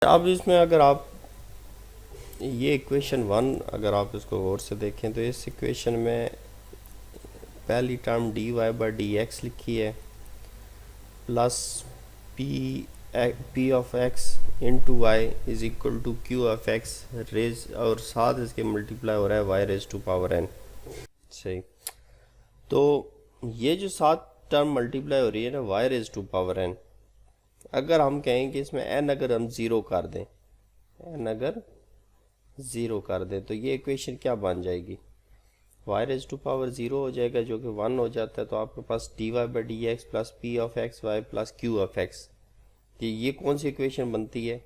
अब इसमें अगर आप ये इक्वेशन वन अगर आप इसको गौर से देखें तो इस इक्वेशन में पहली term D Y by D X लिखी है plus P P of X into Y is equal to Q of X raise और साथ इसके मल्टीप्लाई हो रहा है Y raise to power N. सही, तो ये जो सात टर्म मल्टीप्लाई हो रही है ना Y raise to power N, अगर हम कहें कि इसमें एन अगर हम ज़ीरो कर दें, एन अगर ज़ीरो कर दें तो ये इक्वेशन क्या बन जाएगी, y raise to power zero हो जाएगा जो कि वन हो जाता है। तो आपके पास d Y by D x plus p of x y plus q of x, तो ये कौन सी इक्वेशन बनती है?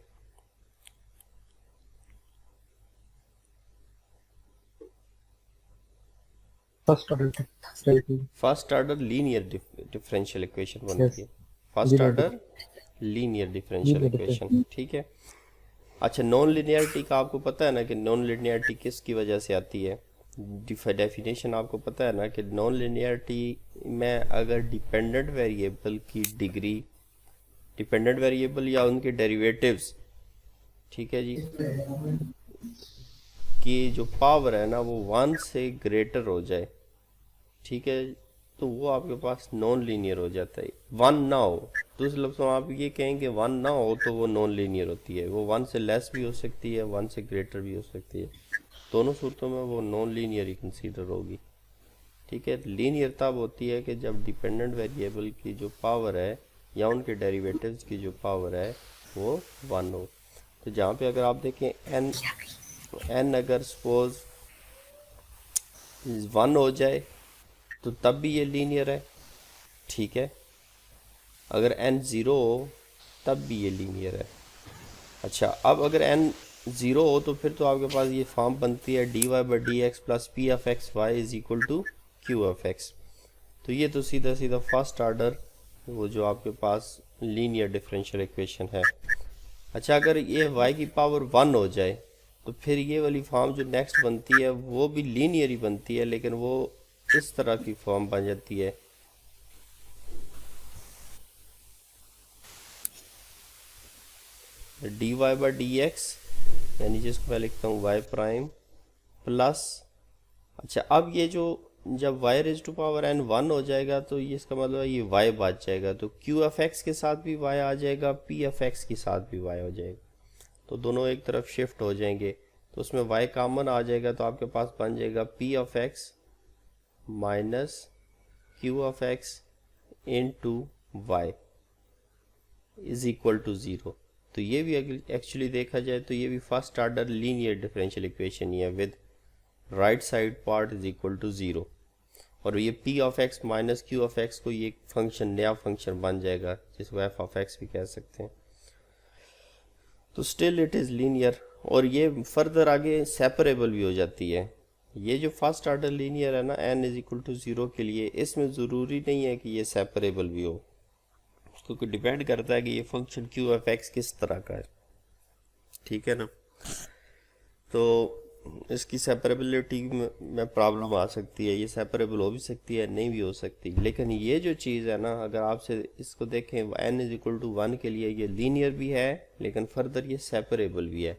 First order linear differential equation बनती है, first order linear differential equation. ठीक है, अच्छा नॉन लिनियरिटी का आपको पता है ना कि नॉन लिनियरिटी किसकी वजह से आती है? डेफिनेशन आपको पता है ना कि नॉन लिनियरिटी में अगर डिपेंडेंट वेरिएबल की डिग्री, डिपेंडेंट वेरिएबल या उनके डेरिवेटिव्स, ठीक है जी, कि जो पावर है ना वो वन से ग्रेटर हो जाए, ठीक है, तो वो आपके पास नॉन लीनियर हो जाता है। वन ना हो, दूसरे लफ्ज़ों में आप ये कहेंगे वन ना हो तो वो नॉन लीनियर होती है, वो वन से लेस भी हो सकती है, वन से ग्रेटर भी हो सकती है, दोनों सूरतों में वो नॉन लीनियर ही कंसीडर होगी। ठीक है, लीनियर तब होती है कि जब डिपेंडेंट वेरिएबल की जो पावर है या उनके डेरिवेटिव्स की जो पावर है वो वन हो। तो जहाँ पे अगर आप देखें एन अगर सपोज वन हो जाए तो तब भी ये लीनियर है, ठीक है, अगर एन ज़ीरो हो तब भी ये लीनियर है। अच्छा, अब अगर एन ज़ीरो हो तो फिर तो आपके पास ये फॉर्म बनती है d Y by D x plus p of x y is equal to Q of x. तो ये तो सीधा सीधा फर्स्ट ऑर्डर वो जो आपके पास लीनियर डिफरेंशियल इक्वेशन है। अच्छा, अगर ये y की पावर वन हो जाए तो फिर ये वाली फॉर्म जो नेक्स्ट बनती है वो भी लीनियर ही बनती है, लेकिन वो इस तरह की फॉर्म बन जाती है, d Y by D x, यानी जिसको मैं लिखता हूँ वाई प्राइम प्लस, अच्छा अब ये जो जब y raise to power n one हो जाएगा तो ये इसका मतलब है ये y बच जाएगा, तो q ऑफ x के साथ भी y आ जाएगा, p ऑफ x के साथ भी y हो जाएगा, तो दोनों एक तरफ शिफ्ट हो जाएंगे, तो उसमें y कॉमन आ जाएगा, तो आपके पास बन जाएगा p of x minus q of x into Y is equal to zero. तो ये भी एक्चुअली देखा जाए तो ये भी first order linear differential equation ही है with right side part is equal to zero, और ये p of x minus q of x को ये फंक्शन नया फंक्शन बन जाएगा जिसको f ऑफ x भी कह सकते हैं। तो स्टिल इट इज़ लीनियर, और ये फर्दर आगे सेपरेबल भी हो जाती है। ये जो फर्स्ट ऑर्डर लीनियर है ना n is equal to zero के लिए, इसमें ज़रूरी नहीं है कि ये सेपरेबल भी हो, क्योंकि डिपेंड करता है कि ये फंक्शन q ऑफ x किस तरह का है, ठीक है ना। तो इसकी सेपरेबिलिटी में प्रॉब्लम आ सकती है, ये सेपरेबल हो भी सकती है नहीं भी हो सकती, लेकिन ये जो चीज़ है ना अगर आपसे इसको देखें n is equal to one के लिए ये लीनियर भी है लेकिन फर्दर ये सेपरेबल भी है।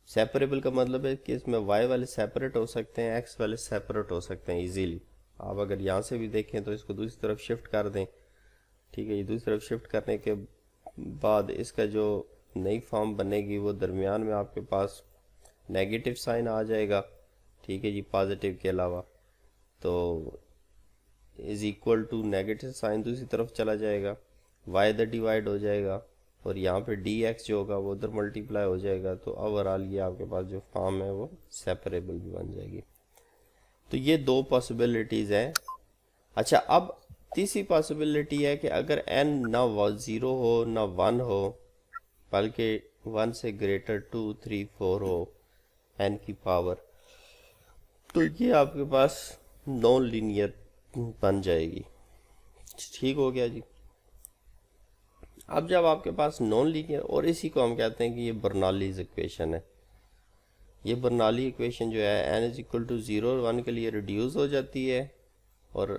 सेपरेबल का मतलब है कि इसमें y वाले सेपरेट हो सकते हैं, x वाले सेपरेट हो सकते हैं इजीली। आप अगर यहाँ से भी देखें तो इसको दूसरी तरफ शिफ्ट कर दें, ठीक है, ये दूसरी तरफ शिफ्ट करने के बाद इसका जो नई फॉर्म बनेगी वो दरमियान में आपके पास नेगेटिव साइन आ जाएगा, ठीक है जी, पॉजिटिव के अलावा, तो is equal to negative sign दूसरी तरफ चला जाएगा, y इधर डिवाइड हो जाएगा और यहाँ पे dx जो होगा वो उधर मल्टीप्लाई हो जाएगा, तो ओवरऑल ये आपके पास जो फॉर्म है वो सेपरेबल भी बन जाएगी। तो ये दो पॉसिबिलिटीज़ हैं। अच्छा, अब तीसरी पॉसिबिलिटी है कि अगर n ना ज़ीरो हो ना वन हो बल्कि वन से ग्रेटर 2 3 4 हो n की पावर, तो ये आपके पास नॉन लीनियर बन जाएगी। ठीक हो गया जी। अब जब आपके पास नॉन लीनियर, और इसी को हम कहते हैं कि ये बर्नौलीज़ इक्वेशन है, ये बर्नौली इक्वेशन जो है n is equal to zero और वन के लिए रिड्यूस हो जाती है, और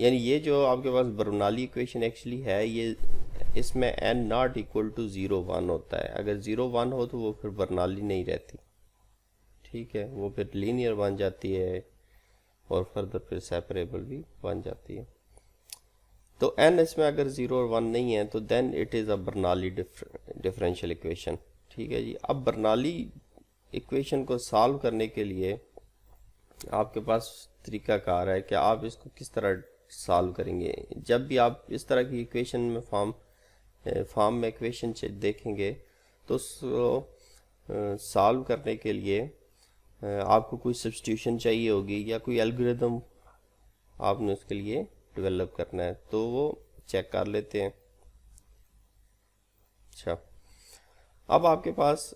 यानी ये जो आपके पास बर्नौली इक्वेशन एक्चुअली है ये इसमें n नॉट इक्वल टू 0 1 होता है। अगर 0 1 हो तो वो फिर बर्नौली नहीं रहती, ठीक है, वो फिर लीनियर बन जाती है और फर्दर फिर सेपरेबल भी बन जाती है। तो n इसमें अगर 0 और 1 नहीं है तो then it is a Bernoulli differential equation, ठीक है जी। अब बर्नौली इक्वेशन को सॉल्व करने के लिए आपके पास तरीकाकार है कि आप इसको किस तरह सॉल्व करेंगे। जब भी आप इस तरह की इक्वेशन में फॉर्म में इक्वेशन देखेंगे तो सॉल्व करने के लिए आपको कोई सब्स्टिट्यूशन चाहिए होगी या कोई एल्गोरिथम आपने उसके लिए डेवलप करना है, तो वो चेक कर लेते हैं। अच्छा, अब आपके पास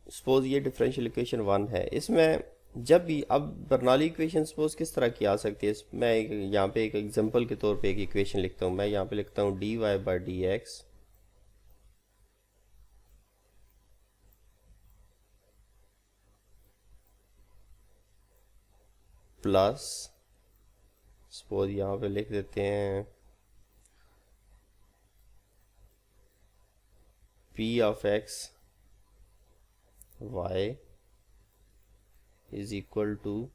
सपोज ये डिफरेंशियल इक्वेशन 1 है, इसमें जब भी अब बर्नौली इक्वेशन सपोज किस तरह की आ सकती है। मैं यहाँ पे एक एग्जांपल के तौर पे एक इक्वेशन लिखता हूँ। मैं यहाँ पे लिखता हूँ dy by D x plus, suppose यहाँ पे लिख देते हैं p of x y is equal to,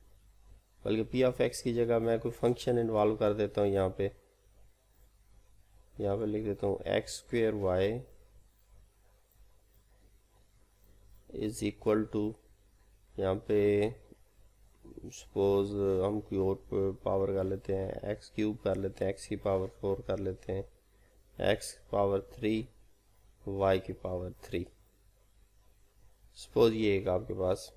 बल्कि p ऑफ x की जगह मैं कोई फंक्शन इन्वॉल्व कर देता हूँ। यहाँ पे लिख देता हूँ x square y is equal to, यहाँ पे सपोज हम कोई और पावर कर लेते हैं, एक्स क्यूब कर लेते हैं, एक्स की पावर 4 कर लेते हैं, एक्स पावर 3 वाई की पावर 3। सपोज ये एक आपके पास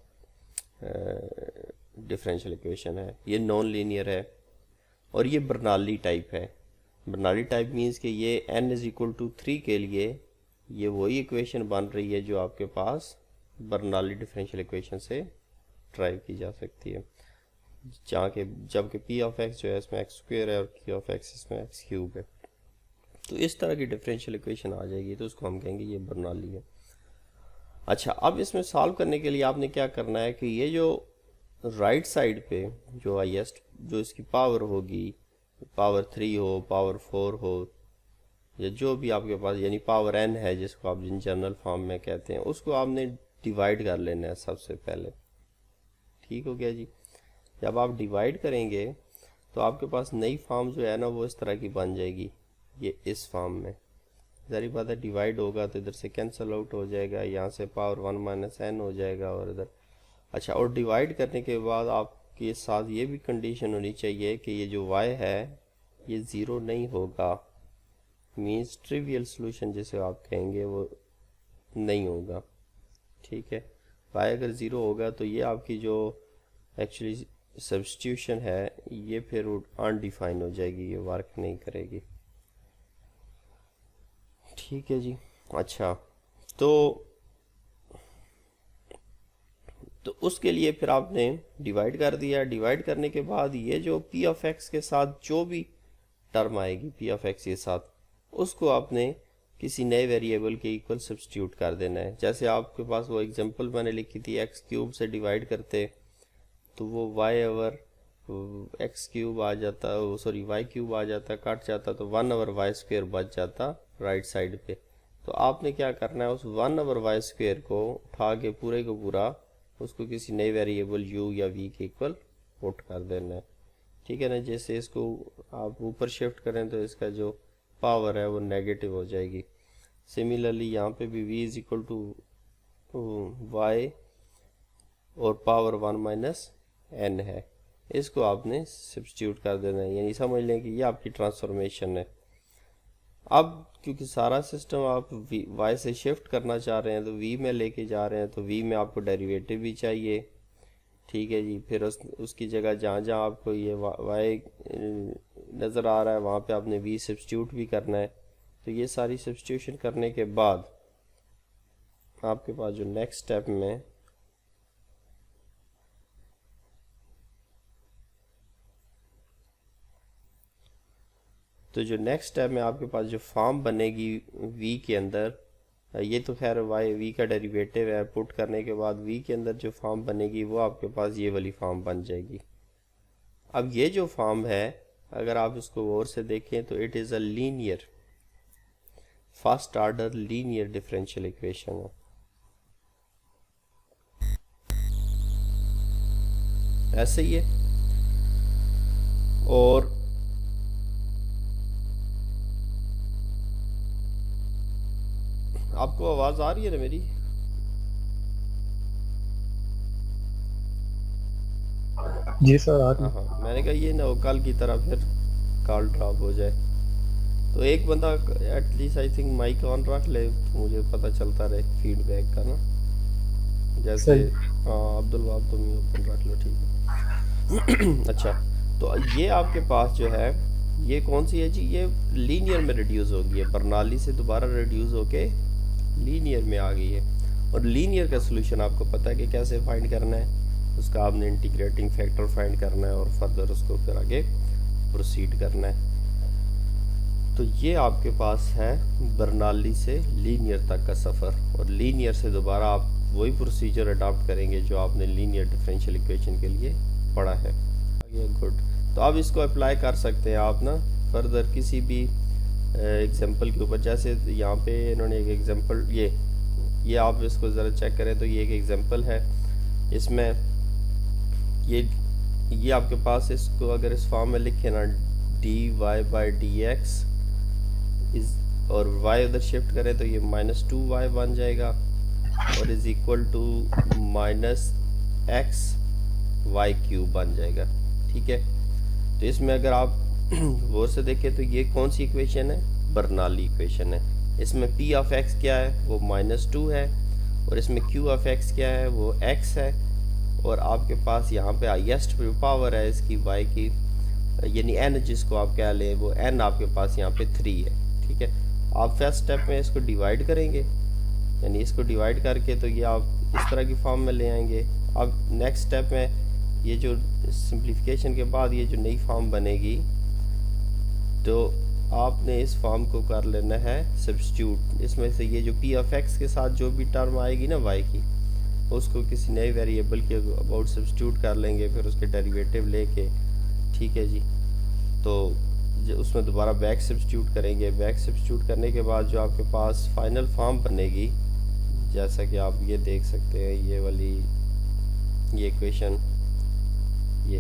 डिफरेंशियल इक्वेशन है, ये नॉन लीनियर है और ये बर्नौली टाइप है। बर्नौली टाइप मीन्स कि ये n इज इक्वल टू 3 के लिए ये वही इक्वेशन बन रही है जो आपके पास बर्नौली डिफरेंशियल इक्वेशन से ड्राइव की जा सकती है, जहाँ के जबकि p ऑफ x जो है इसमें x स्क्वेयर है और q ऑफ x इसमें x क्यूब है। तो इस तरह की डिफरेंशियल इक्वेशन आ जाएगी तो उसको हम कहेंगे ये बर्नौली है। अच्छा, अब इसमें सॉल्व करने के लिए आपने क्या करना है कि ये जो राइट साइड पे जो हाईएस्ट जो इसकी पावर होगी, पावर 3 हो, पावर 4 हो, या जो भी आपके पास यानी पावर n है जिसको आप जनरल फॉर्म में कहते हैं, उसको आपने डिवाइड कर लेना है सबसे पहले। ठीक हो गया जी। जब आप डिवाइड करेंगे तो आपके पास नई फॉर्म जो है ना वो इस तरह की बन जाएगी, ये इस फॉर्म में। ज़ाहिर बात है डिवाइड होगा तो इधर से कैंसिल आउट हो जाएगा, यहाँ से पावर 1 माइनस n हो जाएगा और इधर। अच्छा, और डिवाइड करने के बाद आपके साथ ये भी कंडीशन होनी चाहिए कि ये जो y है ये ज़ीरो नहीं होगा, मीन्स ट्रिवियल सॉल्यूशन जिसे आप कहेंगे वो नहीं होगा। ठीक है, y अगर ज़ीरो होगा तो ये आपकी जो एक्चुअली सब्स्टिट्यूशन है ये फिर अनडिफाइन हो जाएगी, ये वर्क नहीं करेगी। ठीक है जी। अच्छा, तो उसके लिए फिर आपने डिवाइड कर दिया। डिवाइड करने के बाद ये जो p ऑफ x के साथ जो भी टर्म आएगी p ऑफ x के साथ, उसको आपने किसी नए वेरिएबल के इक्वल सब्स्टिट्यूट कर देना है। जैसे आपके पास वो एग्जांपल मैंने लिखी थी, एक्स क्यूब से डिवाइड करते तो वो y ओवर एक्स क्यूब आ जाता, सॉरी y क्यूब आ जाता, कट जाता तो 1 ओवर वाई स्क्वेयर बच जाता राइट साइड पे। तो आपने क्या करना है, उस 1 ओवर वाई स्क्वेयर को उठा के पूरे को पूरा उसको किसी नए वेरिएबल u या v के इक्वल पुट कर देना है। ठीक है ना, जैसे इसको आप ऊपर शिफ्ट करें तो इसका जो पावर है वो नेगेटिव हो जाएगी। सिमिलरली यहाँ पे भी v is equal to y और पावर 1 माइनस n है, इसको आपने सब्स्टिट्यूट कर देना है, यानी समझ लें कि ये आपकी ट्रांसफॉर्मेशन है। अब क्योंकि सारा सिस्टम आप y से शिफ्ट करना चाह रहे हैं तो v में लेके जा रहे हैं, तो v में आपको डेरिवेटिव भी चाहिए। ठीक है जी, फिर उसकी जगह जहाँ जहाँ आपको ये y नज़र आ रहा है वहाँ पे आपने v सब्स्टिट्यूट भी करना है। तो ये सारी सब्स्टिट्यूशन करने के बाद आपके पास जो नेक्स्ट स्टेप में नेक्स्ट स्टेप में आपके पास जो फॉर्म बनेगी v के अंदर, ये तो खैर v का डेरिवेटिव है, पुट करने के बाद v के अंदर जो फॉर्म बनेगी वो आपके पास ये वाली फॉर्म बन जाएगी। अब ये जो फॉर्म है अगर आप इसको गौर से देखें तो it is a linear first order linear differential equation है। ऐसे ही है। और आपको आवाज आ रही है ना मेरी? जी सर, आ रही हाँ है। हाँ, मैंने कहा ये ना हो कल की तरह फिर कॉल ड्रॉप हो जाए। तो एक बंदा at least I think mike on रख ले तो मुझे पता चलता रहे फीडबैक का ना। जैसे सही। हाँ, अब्दुल वहाब तुम ही ओपन रख लो, ठीक है। अच्छा, तो ये आपके पास जो है ये कौन सी है जी? ये लीनियर में रिड्यूस हो गई है, बर्नौली से दोबारा रिड्यूस होके लीनियर में आ गई है। और लीनियर का सोल्यूशन आपको पता है कि कैसे फाइंड करना है। उसका आपने इंटीग्रेटिंग फैक्टर फाइंड करना है और फर्दर उसको फिर आगे प्रोसीड करना है। तो ये आपके पास है बर्नौली से लीनियर तक का सफ़र, और लीनियर से दोबारा आप वही प्रोसीजर अडॉप्ट करेंगे जो आपने लीनियर डिफरेंशियल इक्वेशन के लिए पढ़ा है। गुड। तो अब इसको अप्लाई कर सकते हैं आप ना फर्दर किसी भी एग्जांपल के ऊपर। जैसे यहाँ पे इन्होंने एक एग्जांपल, ये आप इसको ज़रा चेक करें तो ये एक एग्जांपल है। इसमें ये आपके पास, इसको अगर इस फॉर्म में लिखे ना d Y by D x is, और y उधर शिफ्ट करें तो ये -2y बन जाएगा और इज इक्वल टू -x(y³ बन जाएगा। ठीक है। तो इसमें अगर आप गौर से देखें तो ये कौन सी इक्वेशन है? बर्नौली इक्वेशन है। इसमें p ऑफ x क्या है? वो -2 है। और इसमें q ऑफ x क्या है? वो x है। और आपके पास यहाँ पे हाईएस्ट पावर है इसकी y की, यानी n जिसको आप कह लें, वो n आपके पास यहाँ पे 3 है। ठीक है। आप फर्स्ट स्टेप में इसको डिवाइड करेंगे, यानी इसको डिवाइड करके तो ये आप इस तरह की फॉर्म में ले आएंगे। अब नेक्स्ट स्टेप में ये जो सिंप्लीफिकेशन के बाद ये जो नई फॉर्म बनेगी, तो आपने इस फॉर्म को कर लेना है सब्स्टिट्यूट। इसमें से ये जो p ऑफ x के साथ जो भी टर्म आएगी ना y की, उसको किसी नए वेरिएबल के अबाउट सब्स्टिट्यूट कर लेंगे, फिर उसके डेरिवेटिव लेके। ठीक है जी। तो उसमें दोबारा बैक सब्स्टिट्यूट करेंगे। बैक सब्स्टिट्यूट करने के बाद जो आपके पास फाइनल फॉर्म बनेगी, जैसा कि आप ये देख सकते हैं, ये वाली ये इक्वेशन ये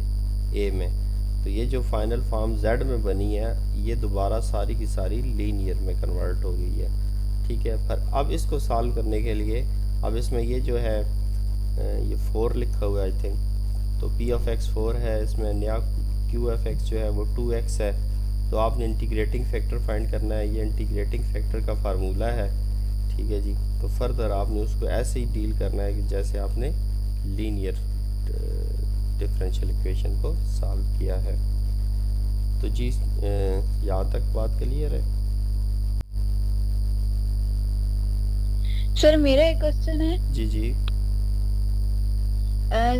ए में, तो ये जो फाइनल फॉर्म z में बनी है ये दोबारा सारी की सारी लीनियर में कन्वर्ट हो गई है। ठीक है। पर अब इसको सॉल्व करने के लिए अब इसमें ये जो है ये 4 लिखा हुआ है आई थिंक, तो p ऑफ x 4 है, इसमें नया q ऑफ x जो है वो 2x है। तो आपने इंटीग्रेटिंग फैक्टर फाइंड करना है, ये इंटीग्रेटिंग फैक्टर का फार्मूला है। ठीक है जी। तो फर्दर आपने उसको ऐसे ही डील करना है कि जैसे आपने लीनियर डिफरेंशियल इक्वेशन को सॉल्व किया है। तो जी यहाँ तक बात क्लियर है? सर मेरा एक क्वेश्चन है। जी जी।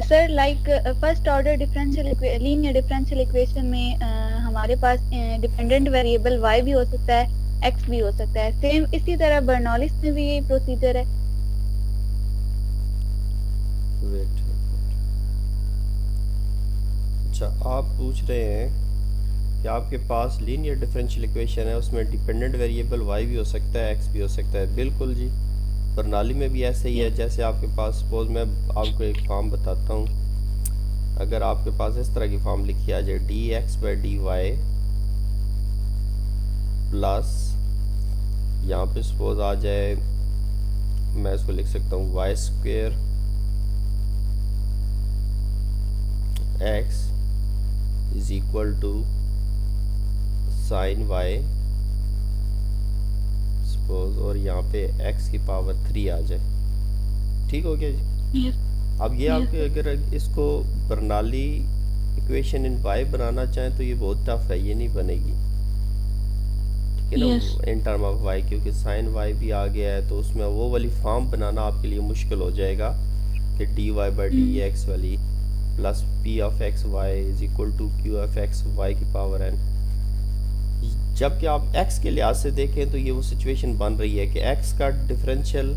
Sir like first order linear differential equation में हमारे पास डिपेंडेंट वेरिएबल y भी हो सकता है, x भी हो सकता है। सेम इसी तरह बर्नौली में भी यही प्रोसीजर है। वेट। अच्छा, आप पूछ रहे हैं कि आपके पास लीनियर डिफरेंशियल इक्वेशन है, उसमें डिपेंडेंट वेरिएबल y भी हो सकता है, x भी हो सकता है। बिल्कुल जी, बर्नौली में भी ऐसे ही है। जैसे आपके पास, सपोज मैं आपको एक फॉर्म बताता हूँ। अगर आपके पास इस तरह की फॉर्म लिखी आ जाए dx/dy प्लस, यहाँ पे सपोज आ जाए, मैं इसको लिख सकता हूँ y² x is equal to sine y suppose, और यहाँ पे x की पावर 3 आ जाए। ठीक हो गया जी। अब ये आपके अगर इसको बर्नौली इक्वेशन इन y बनाना चाहें तो ये बहुत टफ है, ये नहीं बनेगी। ठीक है ना, इन टर्म ऑफ y, क्योंकि साइन y भी आ गया है, तो उसमें वो वाली फॉर्म बनाना आपके लिए मुश्किल हो जाएगा कि dy/dx वाली plus p of x y is equal to q of x y की पावर n। जबकि आप x के लिहाज से देखें तो ये वो सिचुएशन बन रही है कि x का डिफरेंशियल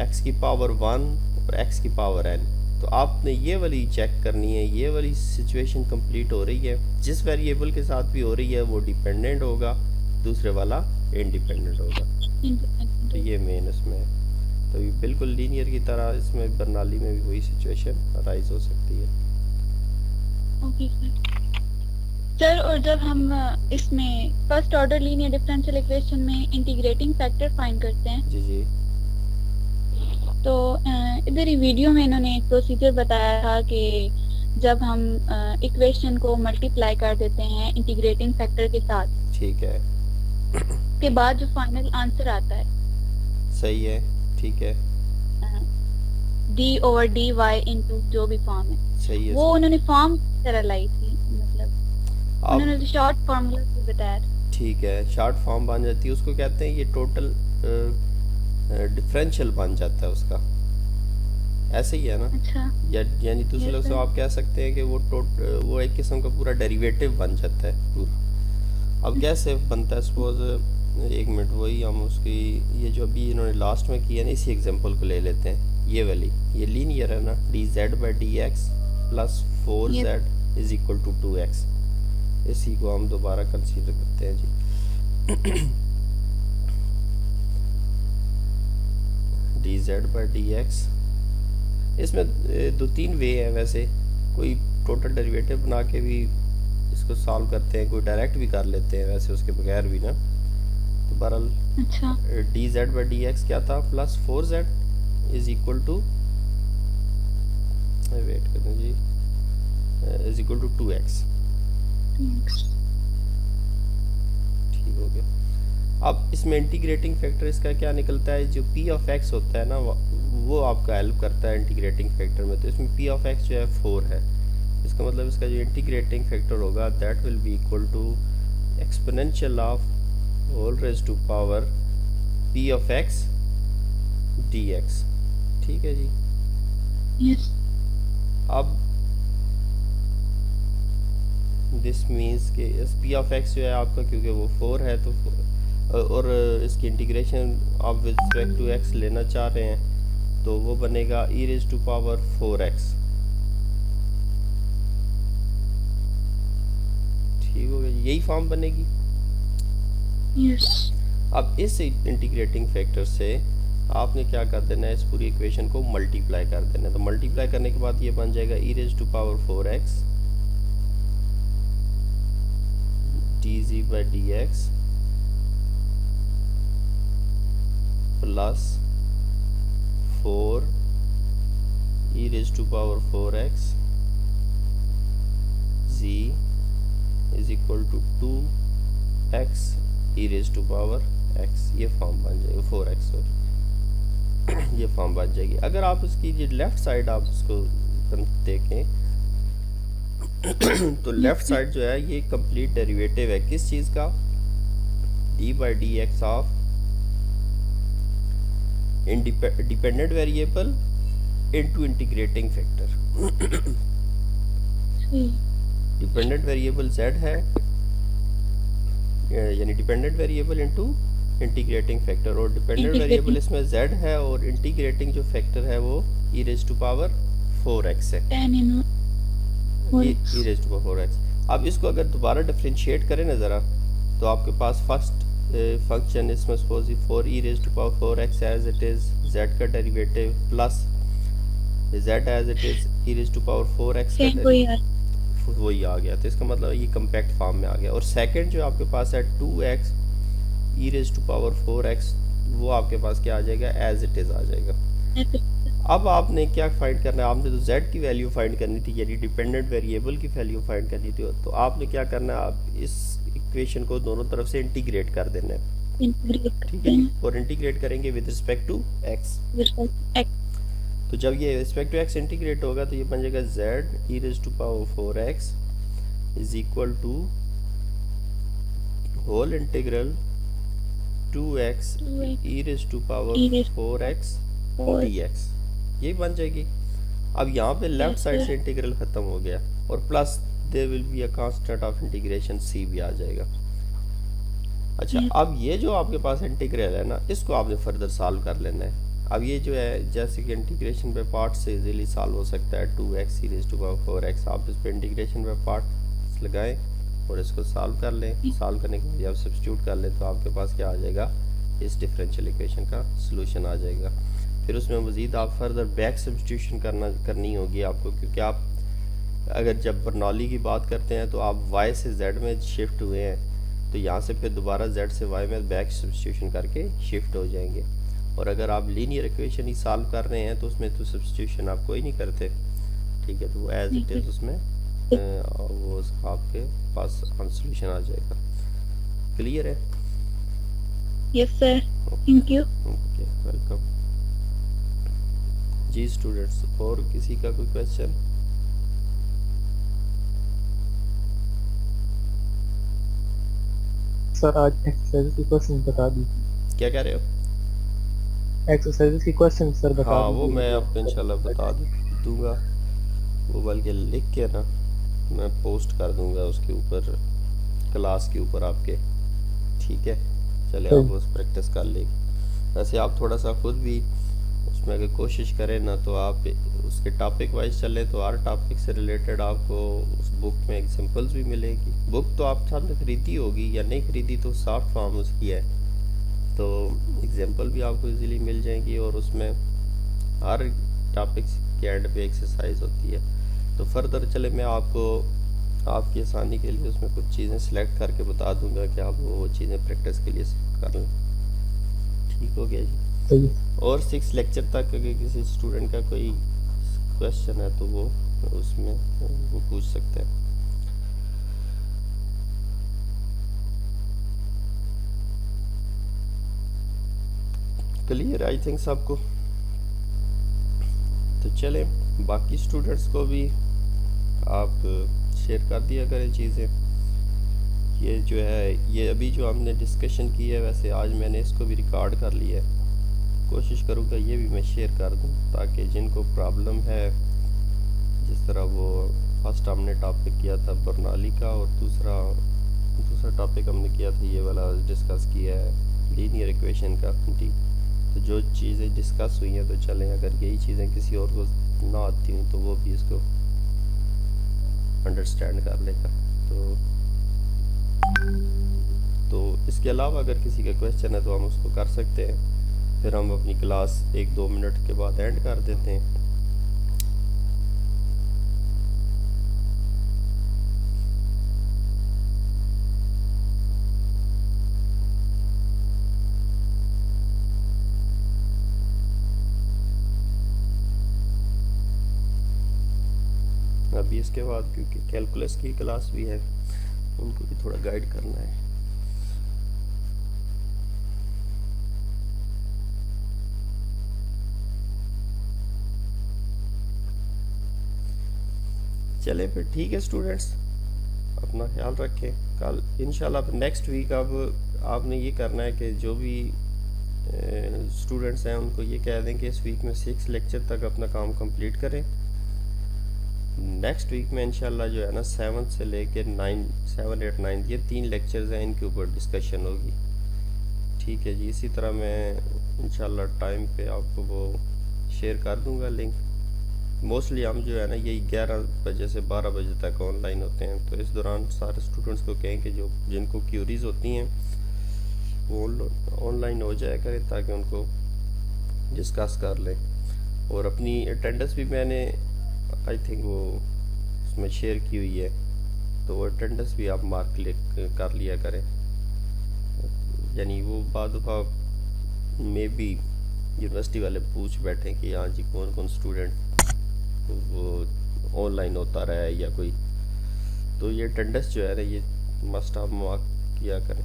x की पावर 1 और x की पावर n। तो आपने ये वाली चेक करनी है, ये वाली सिचुएशन कंप्लीट हो रही है। जिस वेरिएबल के साथ भी हो रही है वो डिपेंडेंट होगा, दूसरे वाला इंडिपेंडेंट होगा। तो ये मेन इसमें है। तो ये बिल्कुल लीनियर की तरह इसमें प्रणाली में भी वही सिचुएशन अराइज हो सकती है। ओके सर, और जब हम इसमें first order linear differential equation में इंटीग्रेटिंग फैक्टर फाइंड करते हैं, जी जी तो इधर ही वीडियो में इन्होंने एक प्रोसीजर बताया था कि जब हम इक्वेशन को मल्टीप्लाई कर देते हैं इंटीग्रेटिंग फैक्टर के साथ, ठीक है, के बाद जो फाइनल आंसर आता है सही है, ठीक है, d over d y into जो भी फॉर्म है, सही है, वो उन्होंने फॉर्म तरह लाई थी, मतलब अब उन्होंने शॉर्ट फार्मूला से बताया था। ठीक है, शॉर्ट फॉर्म बन जाती है, उसको कहते हैं ये टोटल डिफरेंशियल बन जाता है उसका, ऐसे ही है ना। अच्छा, यानी दूसरे लफ्ज़ में आप कह सकते हैं कि वो एक किस्म का पूरा डेरिवेटिव बन जाता है पूरा। अब कैसे बनता है, सपोज एक मिनट, वही हम उसकी ये जो अभी इन्होंने लास्ट में किया ना, इसी एग्जांपल को ले लेते हैं। ये वाली ये लीनियर है ना, d z by D x plus 4z is equal to 2x। इसी को हम दोबारा कंसीडर करते हैं जी। D z by D x, इसमें दो तीन वे हैं वैसे, कोई टोटल डेरिवेटिव बना के भी इसको सॉल्व करते हैं, कोई डायरेक्ट भी कर लेते हैं वैसे उसके बगैर भी ना। तो बहरहाल अच्छा, d z by D x क्या था, plus 4z is equal to, wait करें जी, इज इक्वल टू 2x। ठीक हो गया। अब इसमें इंटीग्रेटिंग फैक्टर इसका क्या निकलता है, जो p ऑफ x होता है ना, वो आपका हेल्प करता है इंटीग्रेटिंग फैक्टर में। तो इसमें p ऑफ x जो है 4 है, इसका मतलब इसका जो इंटीग्रेटिंग फैक्टर होगा that will be equal to exponential of whole raise to power p of x dx। ठीक है जी। यस, अब दिस मीन्स कि इस p ऑफ x जो है आपका, क्योंकि वो 4 है तो और इसकी इंटीग्रेशन आप विद रिस्पेक्ट टू x लेना चाह रहे हैं, तो वो बनेगा e raise to power 4x। ठीक हो गया, यही फॉर्म बनेगी। यस, अब इस इंटीग्रेटिंग फैक्टर से आपने क्या कर देना है, इस पूरी इक्वेशन को मल्टीप्लाई कर देना है। तो मल्टीप्लाई करने के बाद ये बन जाएगा e raise to power 4x dz by dx plus 4 e raise to power 4x z is equal to 2x e raise to power x। ये फॉर्म बन जाएगा 4x, सॉरी, ये फॉर्म बन जाएगी। अगर आप इसकी जो लेफ्ट साइड आप इसको देखें तो लेफ्ट साइड जो है ये कंप्लीट डेरिवेटिव है किस चीज़ का, D by D x of dependent variable into integrating factor. Dependent variable z है, यानी dependent variable into integrating factor, और डिपेंडेंट वेरिएबल इसमें z है और इंटीग्रेटिंग जो फैक्टर है वो e raise to power 4x है, e raise to power 4x। अब इसको अगर दोबारा डिफरेंशिएट करें ना ज़रा, तो आपके पास फर्स्ट फंक्शन इसमें suppose 4 e raise to power 4x as it is, z का derivative plus z as it is e raise to power 4x का वही आ गया। तो इसका मतलब ये कम्पैक्ट फॉर्म में आ गया। और सेकंड जो आपके पास है 2x e raise to power 4x, वो आपके पास क्या आ जाएगा, एज इट इज़ आ जाएगा। अब आपने क्या फाइंड करना है, आपने तो z की वैल्यू फाइंड करनी थी, यानी डिपेंडेंट वेरिएबल की वैल्यू फाइंड करनी थी। तो आपने क्या करना है, आप इस इक्वेशन को दोनों तरफ से इंटीग्रेट कर देना है, ठीक है, और इंटीग्रेट करेंगे विद रिस्पेक्ट टू x। तो जब ये रिस्पेक्ट टू x इंटीग्रेट होगा तो ये बन जाएगा z e raise to power 4x is equal to whole integral 2x e raise to power 4x dx, ये बन जाएगी। अब यहाँ पे लेफ्ट साइड से इंटीग्रल खत्म हो गया और plus there will be a constant of integration c भी आ जाएगा। अच्छा, अब ये जो आपके पास इंटीग्रल है ना, इसको आपने फर्दर सॉल्व कर लेना है। अब ये जो है जैसे कि इंटीग्रेशन बाय पार्ट से इजीली सॉल्व हो सकता है, 2x e raise to power 4x, आप इस पे इंटीग्रेशन बाय पार्ट लगाएं और इसको सॉल्व कर लें। सॉल्व करने के बाद जब सब्स्टिट्यूट कर लें तो आपके पास क्या आ जाएगा, इस डिफरेंशियल इक्वेशन का सलूशन आ जाएगा। फिर उसमें मज़ीद आप फर्दर बैक सब्स्टिट्यूशन करनी होगी आपको, क्योंकि आप अगर जब बर्नौली की बात करते हैं तो आप y से z में शिफ्ट हुए हैं, तो यहाँ से फिर दोबारा z से y में बैक सब्स्टिट्यूशन करके शिफ्ट हो जाएंगे। और अगर आप लीनियर इक्वेशन ही सॉल्व कर रहे हैं तो उसमें तो सब्स्टिट्यूशन आप कोई नहीं करते, ठीक है, तो वो एज इट इज़ उसमें वो आपके पास सॉल्यूशन आ जाएगा। क्लियर है? Yes sir, thank you. Okay, welcome जी स्टूडेंट्स। और किसी का कोई क्वेश्चन? सर आज एक्सरसाइज की क्वेश्चन बता दीजिए। क्या कह रहे हो? एक्सरसाइज की क्वेश्चन सर बता हाँ, दीजिए। वो मैं आपको इंशाल्लाह बता दूंगा, वो बल्कि लिख के ना मैं पोस्ट कर दूंगा उसके ऊपर, क्लास के ऊपर आपके, ठीक है। चले आप उस प्रैक्टिस कर लेंगे। वैसे आप थोड़ा सा खुद भी उसमें अगर कोशिश करें ना, तो आप उसके टॉपिक वाइज चले तो हर टॉपिक से रिलेटेड आपको उस बुक में एग्जांपल्स भी मिलेगी। बुक तो आप सामने खरीदी होगी या नहीं खरीदी तो सॉफ्ट फॉर्म उसकी है, तो एग्जांपल भी आपको इजीली मिल जाएंगी। और उसमें हर टॉपिक्स के एंड पे एक्सरसाइज होती है। तो फर्दर चले मैं आपको आपकी आसानी के लिए उसमें कुछ चीज़ें सिलेक्ट करके बता दूंगा कि आप वो चीज़ें प्रैक्टिस के लिए कर लें। ठीक हो गया जी। और 6 लेक्चर तक अगर किसी स्टूडेंट का कोई क्वेश्चन है तो वो उसमें वो पूछ सकते हैं। क्लियर आई थिंक सबको? तो चले बाकी स्टूडेंट्स को भी आप शेयर कर दिया करें चीज़ें। ये जो है, ये अभी जो हमने डिस्कशन की है, वैसे आज मैंने इसको भी रिकॉर्ड कर लिया है। कोशिश करूँगा ये भी मैं शेयर कर दूँ, ताकि जिनको प्रॉब्लम है, जिस तरह वो फर्स्ट हमने टॉपिक किया था बर्नौली का, और दूसरा टॉपिक हमने किया था ये वाला डिस्कस किया है लीनियर इक्वेशन का, ठीक। तो जो चीज़ें डिस्कस हुई हैं तो चलें, अगर यही चीज़ें किसी और को ना आती हुई तो वो भी इसको अंडरस्टैंड कर लेगा। तो इसके अलावा अगर किसी का क्वेश्चन है तो हम उसको कर सकते हैं। फिर हम अपनी क्लास 1-2 मिनट के बाद एंड कर देते हैं। अभी इसके बाद क्योंकि कैलकुलस की क्लास भी है, उनको भी थोड़ा गाइड करना है। चले फिर ठीक है स्टूडेंट्स, अपना ख्याल रखें। कल इंशाल्लाह नेक्स्ट वीक अब आपने ये करना है कि जो भी स्टूडेंट्स हैं उनको ये कह दें कि इस वीक में 6 लेक्चर तक अपना काम कंप्लीट करें। नेक्स्ट वीक में इंशाल्लाह जो है ना 7 से लेके 9, 7, 8, 9 ये 3 लेक्चर्स हैं, इनके ऊपर डिस्कशन होगी। ठीक है जी। इसी तरह मैं इंशाल्लाह टाइम पे आपको वो शेयर कर दूंगा लिंक। मोस्टली हम जो है ना यही 11 बजे से 12 बजे तक ऑनलाइन होते हैं, तो इस दौरान सारे स्टूडेंट्स को कहें कि जो जिनको क्यूरीज होती हैं वो ऑनलाइन हो जाया करें, ताकि उनको डिस्कस कर लें। और अपनी अटेंडेंस भी मैंने आई थिंक वो उसमें शेयर की हुई है, तो वो अटेंडेंस भी आप मार्क कर लिया करें। यानी वो बाद दफ़ा मे बी यूनिवर्सिटी वाले पूछ बैठे कि हाँ जी कौन कौन स्टूडेंट वो ऑनलाइन होता रहा है या कोई, तो ये अटेंडेंस जो है ना ये मस्ट आप मार्क किया करें।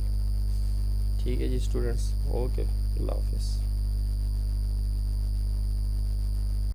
ठीक है जी स्टूडेंट्स, ओके, अल्लाह हाफिज़।